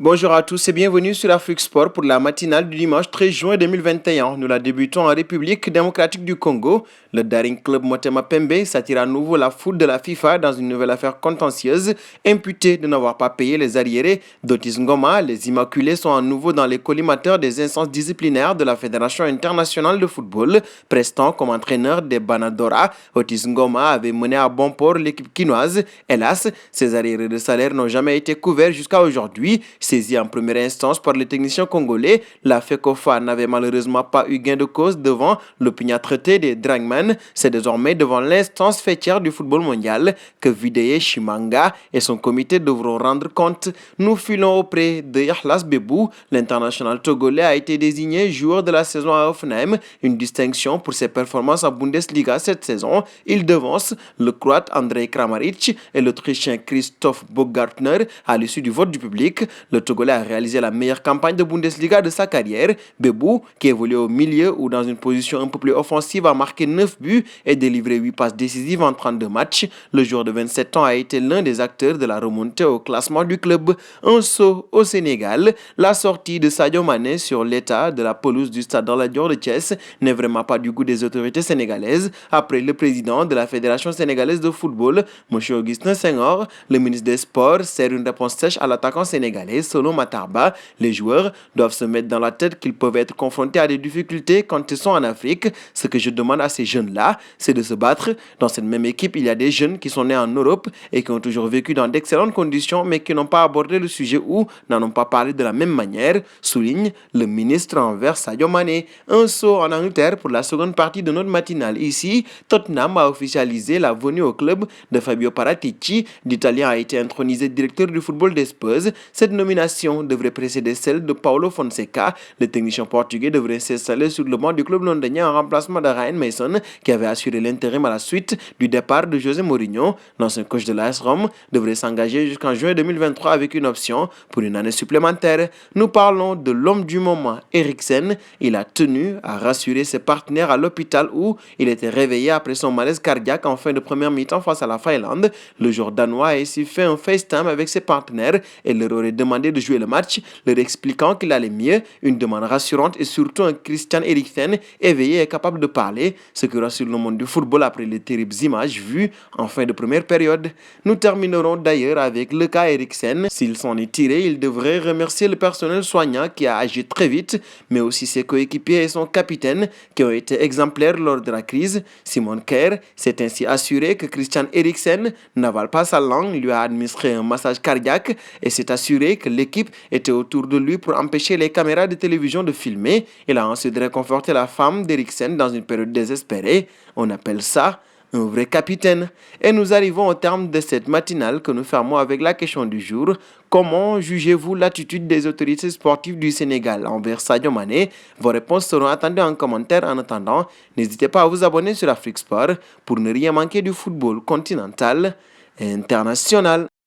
Bonjour à tous et bienvenue sur Afrique Sport pour la matinale du dimanche 13 juin 2021. Nous la débutons en République démocratique du Congo. Le Daring Club Motema Pembe s'attire à nouveau la foudre de la FIFA dans une nouvelle affaire contentieuse, imputée de n'avoir pas payé les arriérés d'Otis Ngoma. Les Immaculés sont à nouveau dans les collimateurs des instances disciplinaires de la Fédération internationale de football. Prestant comme entraîneur des Banadora, Otis Ngoma avait mené à bon port l'équipe quinoise. Hélas, ces arriérés de salaire n'ont jamais été couverts jusqu'à aujourd'hui. Saisie en première instance par les techniciens congolais, la FECOFA n'avait malheureusement pas eu gain de cause devant l'opiniâtreté des Dragman. C'est désormais devant l'instance fêtière du football mondial que Videye Chimanga et son comité devront rendre compte. Nous filons auprès de Yahlas Bebou. L'international togolais a été désigné joueur de la saison à Hoffenheim, une distinction pour ses performances en Bundesliga cette saison. Il devance le Croate Andrej Kramaric et l'Autrichien Christoph Baumgartner à l'issue du vote du public. Le Togolais a réalisé la meilleure campagne de Bundesliga de sa carrière. Bebou, qui évolue au milieu ou dans une position un peu plus offensive, a marqué 9 buts et délivré 8 passes décisives en 32 matchs. Le joueur de 27 ans a été l'un des acteurs de la remontée au classement du club. Un saut au Sénégal. La sortie de Sadio Mané sur l'état de la pelouse du stade dans la Dior de Thiès n'est vraiment pas du goût des autorités sénégalaises. Après le président de la Fédération sénégalaise de football, M. Augustin Senghor, le ministre des Sports sert une réponse sèche à l'attaquant sénégalais. Selon Matarba, les joueurs doivent se mettre dans la tête qu'ils peuvent être confrontés à des difficultés quand ils sont en Afrique. Ce que je demande à ces jeunes-là, c'est de se battre. Dans cette même équipe, il y a des jeunes qui sont nés en Europe et qui ont toujours vécu dans d'excellentes conditions, mais qui n'ont pas abordé le sujet ou n'en ont pas parlé de la même manière, souligne le ministre envers Sadio Mané. Un saut en Angleterre pour la seconde partie de notre matinale. Ici, Tottenham a officialisé la venue au club de Fabio Paratici. L'Italien a été intronisé directeur du football des Spurs. Cette nomination devrait précéder celle de Paulo Fonseca. Le technicien portugais devrait s'installer sur le banc du club londonien en remplacement de Ryan Mason, qui avait assuré l'intérim à la suite du départ de José Mourinho. L'ancien coach de l'AS Rome devrait s'engager jusqu'en juin 2023 avec une option pour une année supplémentaire. Nous parlons de l'homme du moment, Eriksen. Il a tenu à rassurer ses partenaires à l'hôpital où il était réveillé après son malaise cardiaque en fin de première mi-temps face à la Finlande. Le joueur danois a ici fait un FaceTime avec ses partenaires et leur aurait demandé de jouer le match, leur expliquant qu'il allait mieux, une demande rassurante et surtout un Christian Eriksen éveillé et capable de parler, ce qui rassure le monde du football après les terribles images vues en fin de première période. Nous terminerons d'ailleurs avec le cas Eriksen. S'il s'en est tiré, il devrait remercier le personnel soignant qui a agi très vite, mais aussi ses coéquipiers et son capitaine qui ont été exemplaires lors de la crise. Simon Kerr s'est ainsi assuré que Christian Eriksen n'avale pas sa langue, lui a administré un massage cardiaque et s'est assuré que l'équipe était autour de lui pour empêcher les caméras de télévision de filmer. Il a ensuite réconforté la femme d'Eriksen dans une période désespérée. On appelle ça un vrai capitaine. Et nous arrivons au terme de cette matinale que nous fermons avec la question du jour. Comment jugez-vous l'attitude des autorités sportives du Sénégal envers Sadio Mané? Vos réponses seront attendues en commentaire. En attendant, n'hésitez pas à vous abonner sur Afrique Sport pour ne rien manquer du football continental et international.